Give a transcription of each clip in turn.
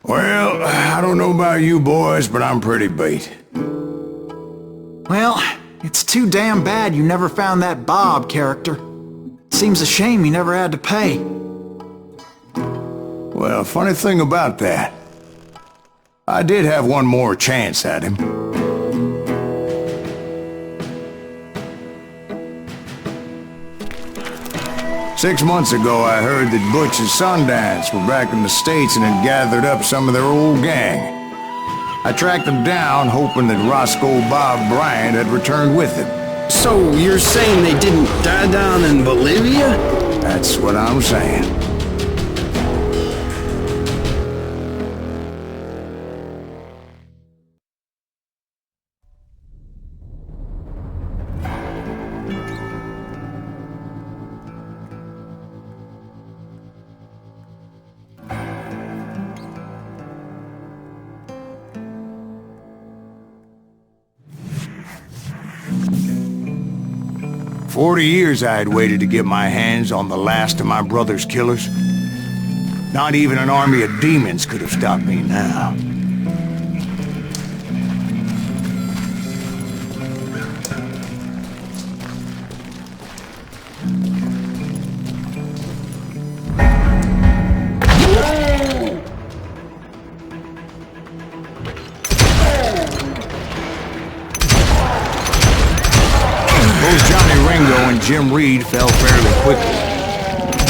Well, I don't know about you boys, but I'm pretty beat. Well, it's too damn bad you never found that Bob character. Seems a shame he never had to pay. Well, funny thing about that, I did have one more chance at him. Six months ago, I heard that Butch and Sundance were back in the States and had gathered up some of their old gang. I tracked them down, hoping that Roscoe Bob Bryant had returned with them. So you're saying they didn't die down in Bolivia? That's what I'm saying. "40 years I had waited to get my hands on the last of my brother's killers. Not even an army of demons could have stopped me now. Both Johnny Ringo and Jim Reed fell fairly quickly.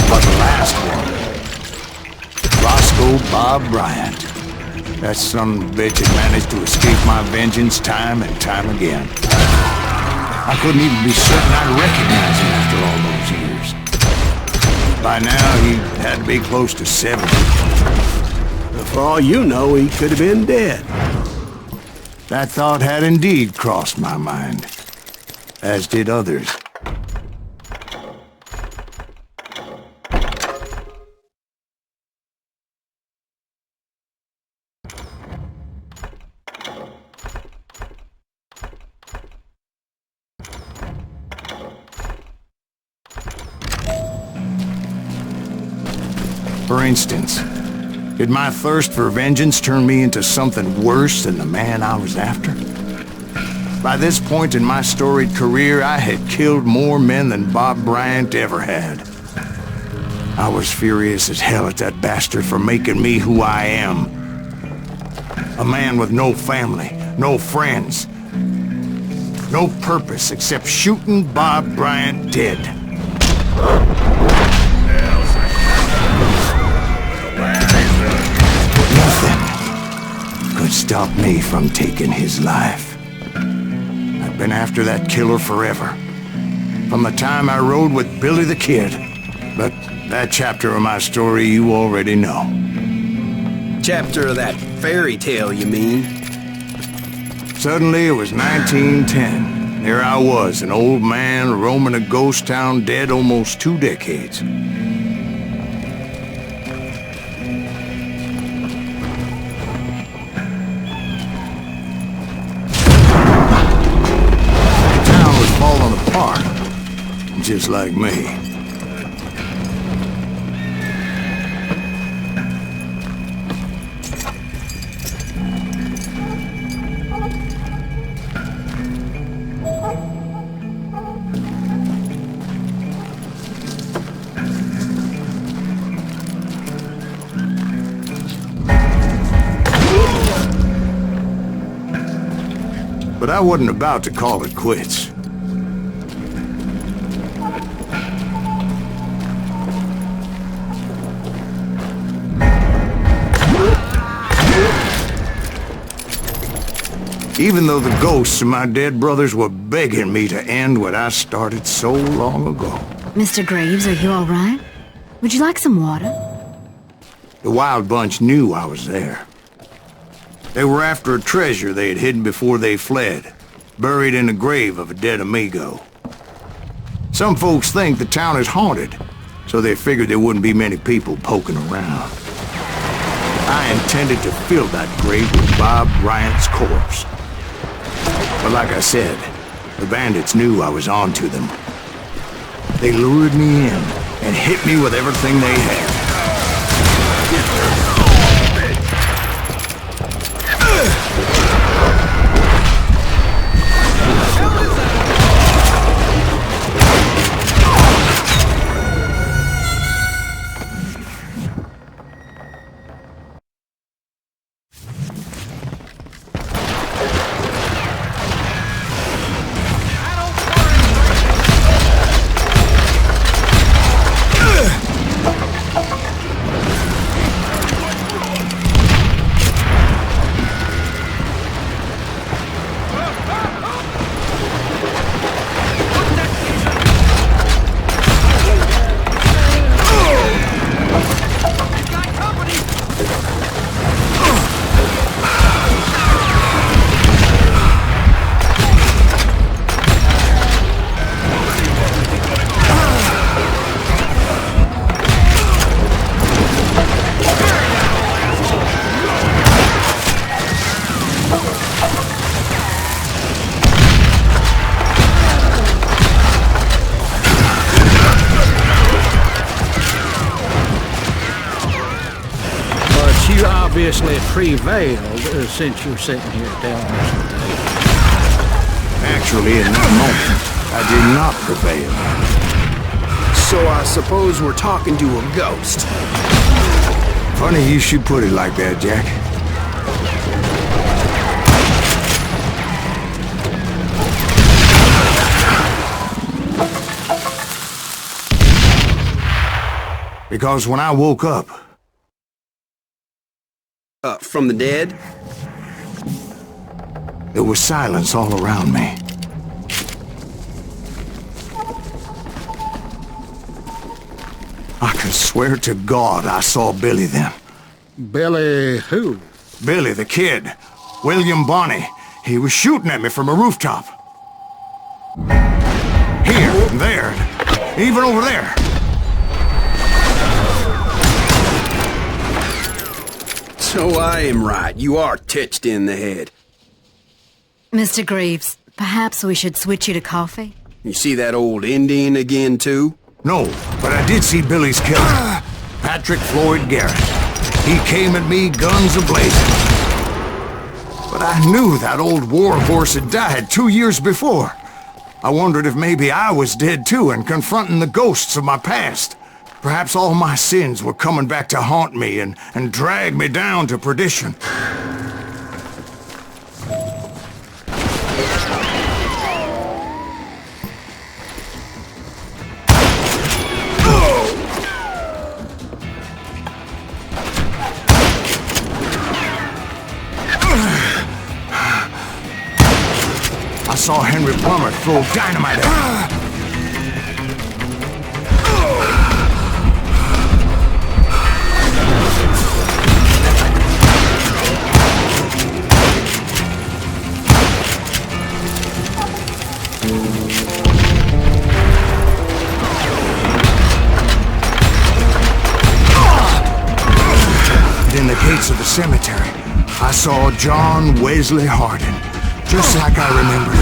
But the last one, Roscoe Bob Bryant. That son of a bitch had managed to escape my vengeance time and time again. I couldn't even be certain I'd recognize him after all those years. By now, he had to be close to 70. For all you know, he could have been dead. That thought had indeed crossed my mind, as did others. For instance, did my thirst for vengeance turn me into something worse than the man I was after? By this point in my storied career, I had killed more men than Bob Bryant ever had. I was furious as hell at that bastard for making me who I am. A man with no family, no friends, no purpose except shooting Bob Bryant dead. Nothing could stop me from taking his life. I've been after that killer forever. From the time I rode with Billy the Kid. But that chapter of my story you already know. Chapter of that fairy tale, you mean? Suddenly it was 1910. There I was, an old man roaming a ghost town dead almost 2 decades. Just like me. But I wasn't about to call it quits. Even though the ghosts of my dead brothers were begging me to end what I started so long ago. Mr. Graves, are you all right? Would you like some water? The Wild Bunch knew I was there. They were after a treasure they had hidden before they fled, buried in the grave of a dead amigo. Some folks think the town is haunted, so they figured there wouldn't be many people poking around. I intended to fill that grave with Bob Bryant's corpse. But like I said, the bandits knew I was on to them. They lured me in and hit me with everything they had. obviously prevailed since you're sitting here telling us today. Actually, in that moment, I did not prevail. So I suppose we're talking to a ghost. Funny you should put it like that, Jack. Because when I woke up... From the dead? There was silence all around me. I can swear to God I saw Billy then. Billy who? Billy, the kid. William Bonney. He was shooting at me from a rooftop. Here, and there, even over there. So I am right. You are touched in the head. Mr. Greaves, perhaps we should switch you to coffee? You see that old Indian again, too? No, but I did see Billy's killer. Patrick Floyd Garrett. He came at me guns a-blazing. But I knew that old war horse had died 2 years before. I wondered if maybe I was dead too and confronting the ghosts of my past. Perhaps all my sins were coming back to haunt me and drag me down to perdition. I saw Henry Plummer throw dynamite at me. In the gates of the cemetery, I saw John Wesley Hardin, just like I remembered.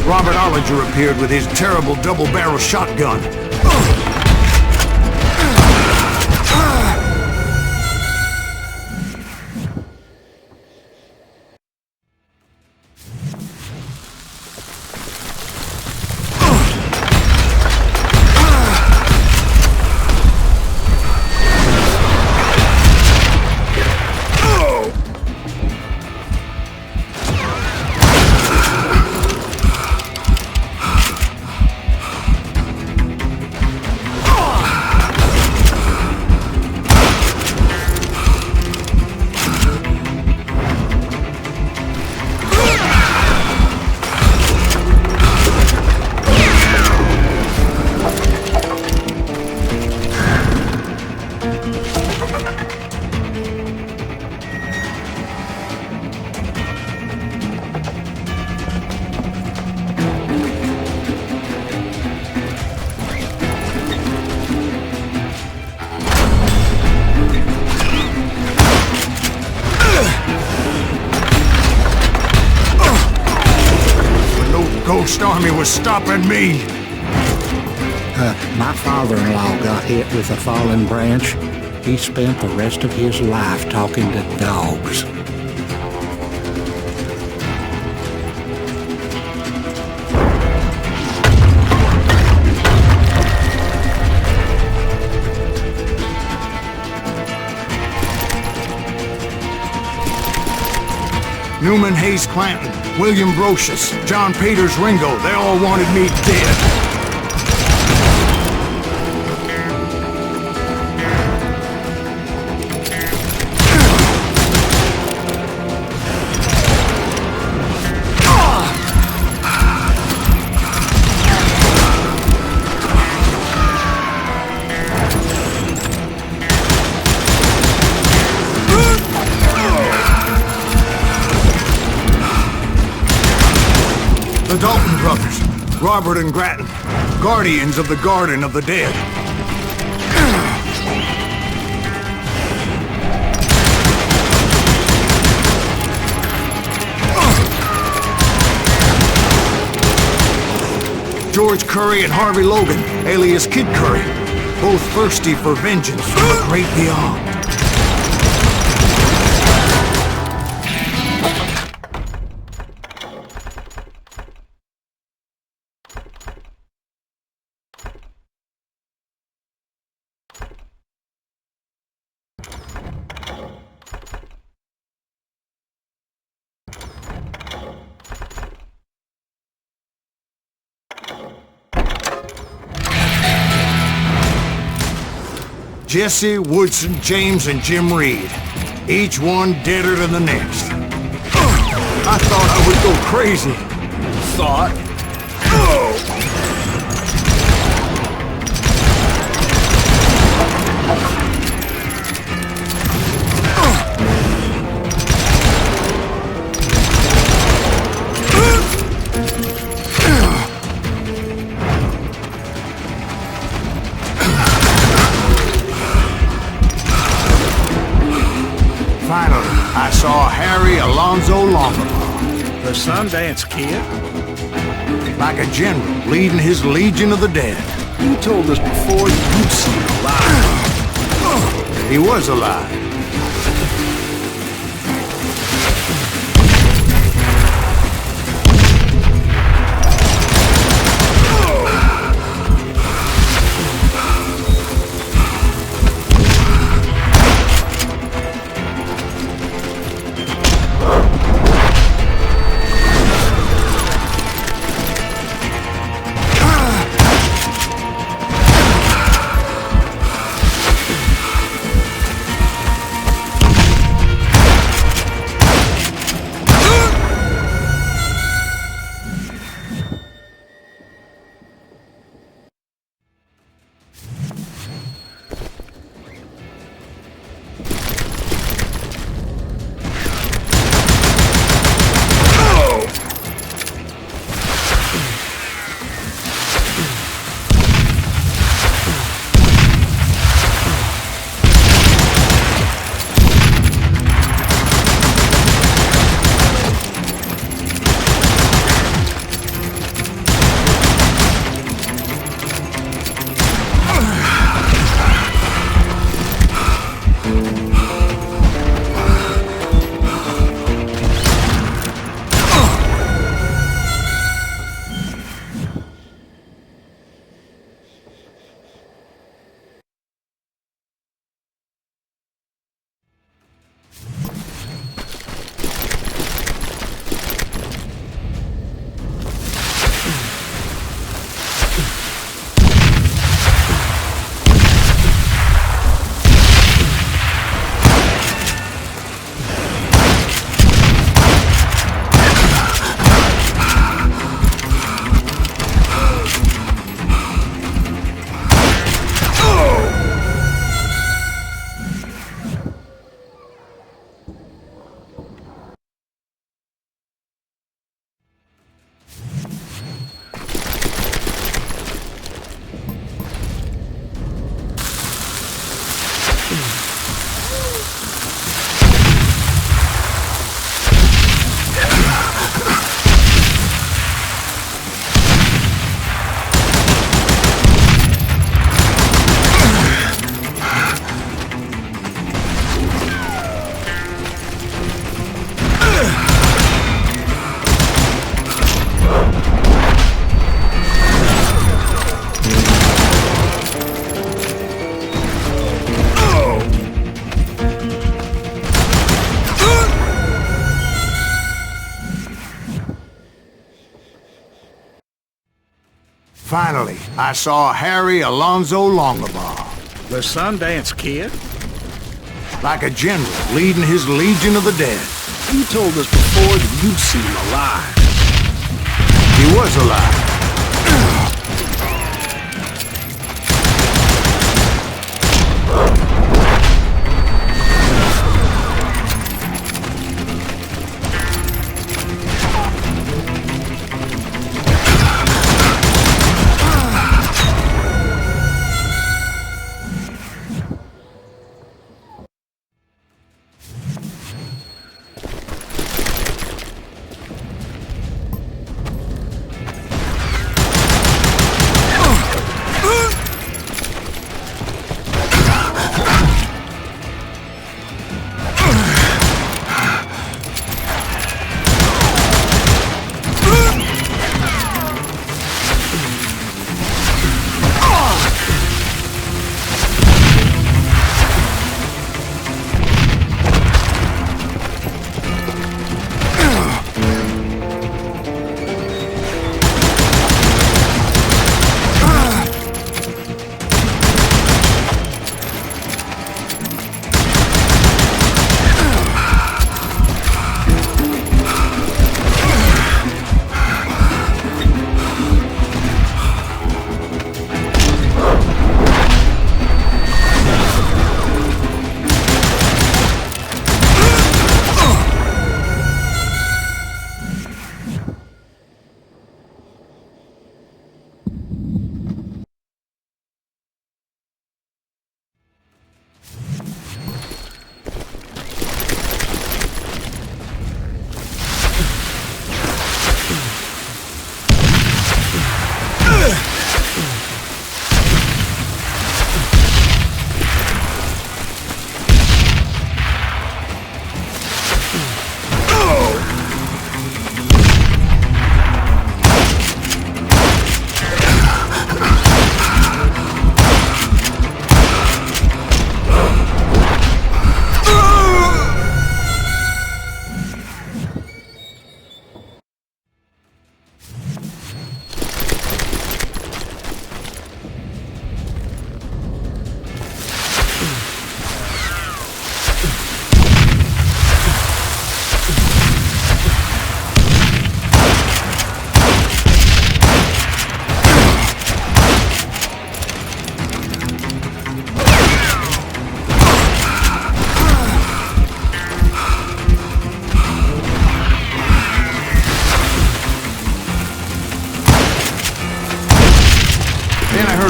Robert Ollinger appeared with his terrible double-barrel shotgun. Ghost Army was stopping me. My father-in-law got hit with a fallen branch. He spent the rest of his life talking to dogs. Newman Hayes Clanton, William Brocious, John Peters Ringo, they all wanted me dead. Robert and Grattan, guardians of the Garden of the Dead. George Curry and Harvey Logan, alias Kid Curry, both thirsty for vengeance from the great beyond. Jesse, Woodson, James, and Jim Reed. Each one deader than the next. I thought I would go crazy. Thought? Finally, I saw Harry Alonzo Longabaugh. The Sundance Kid? Like a general leading his legion of the dead. You told us before you'd seen him alive. He was alive. Finally, I saw Harry Alonzo Longabaugh. The Sundance Kid? Like a general leading his legion of the dead. You told us before that you'd seen him alive. He was alive.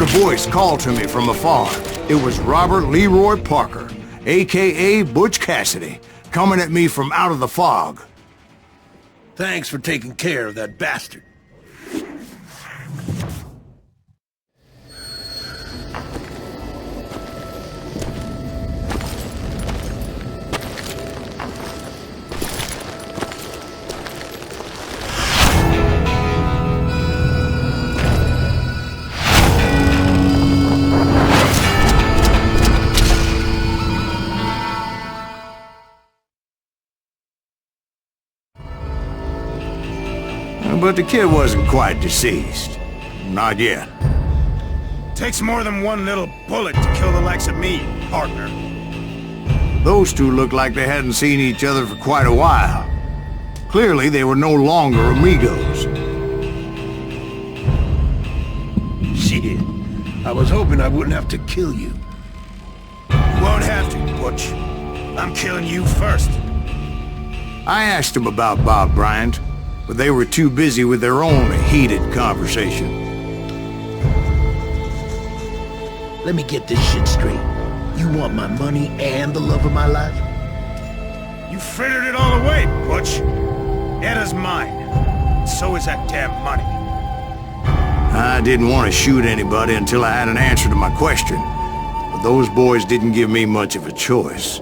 heard a voice call to me from afar. It was Robert Leroy Parker, a.k.a. Butch Cassidy, coming at me from out of the fog. Thanks for taking care of that bastard. But the kid wasn't quite deceased. Not yet. Takes more than one little bullet to kill the likes of me, partner. Those two looked like they hadn't seen each other for quite a while. Clearly, they were no longer amigos. Shit. I was hoping I wouldn't have to kill you. You won't have to, Butch. I'm killing you first. I asked them about Bob Bryant, but they were too busy with their own heated conversation. Let me get this shit straight. You want my money and the love of my life? You frittered it all away, Butch. Eda's mine. So is that damn money. I didn't want to shoot anybody until I had an answer to my question, but those boys didn't give me much of a choice.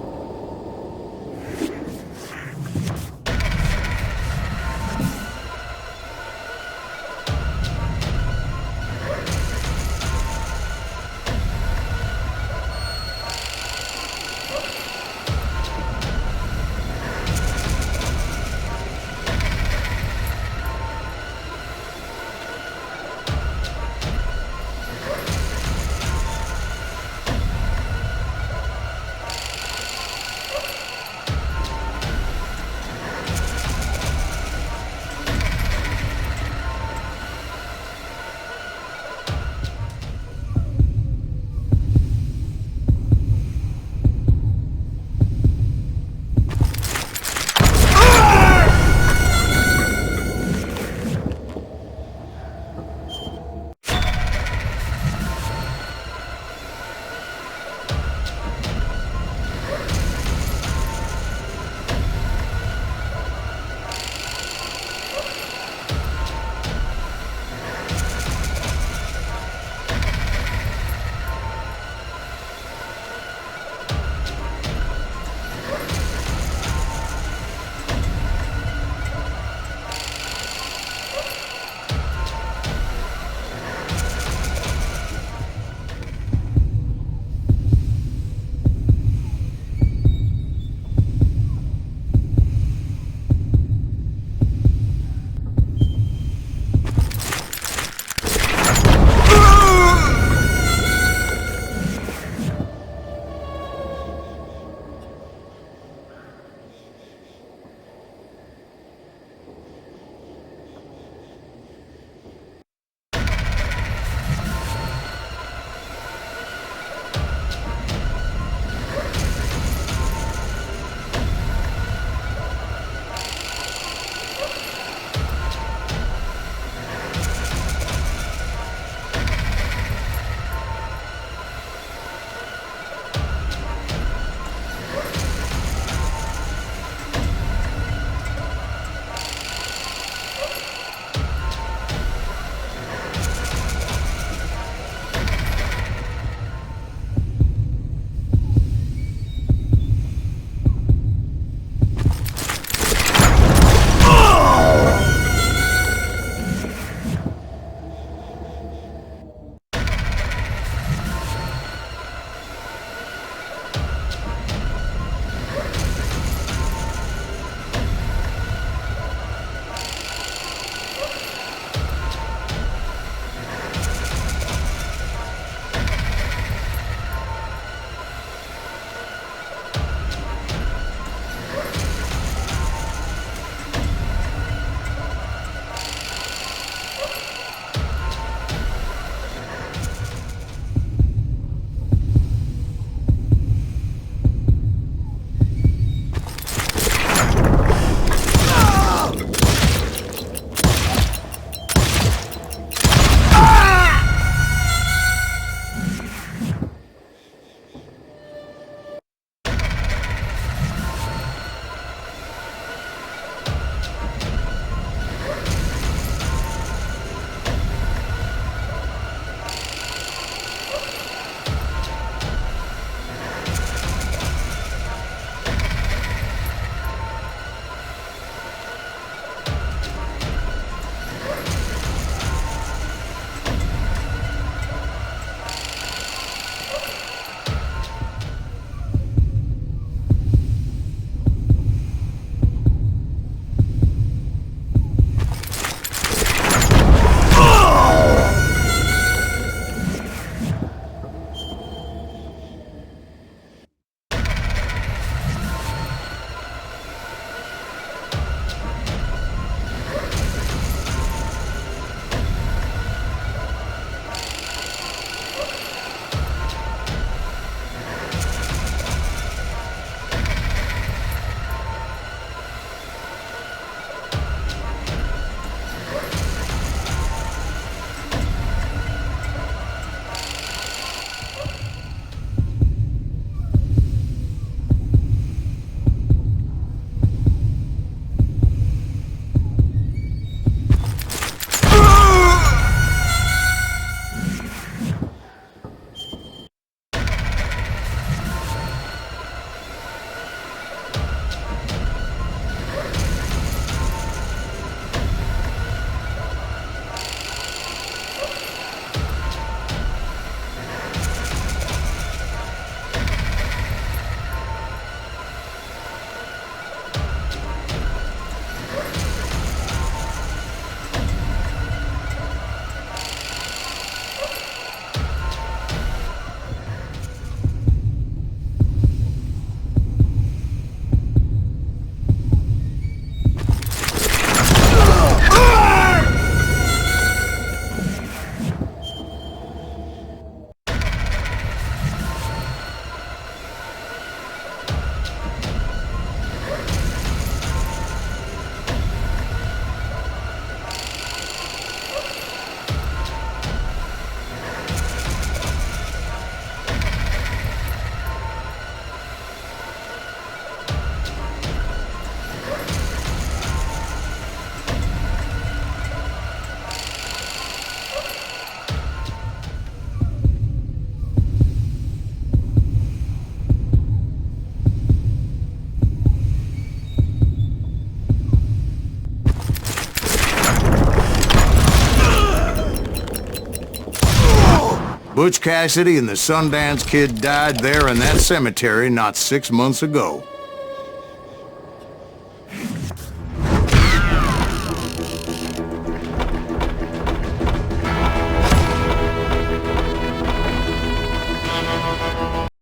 Butch Cassidy and the Sundance Kid died there in that cemetery not 6 months ago.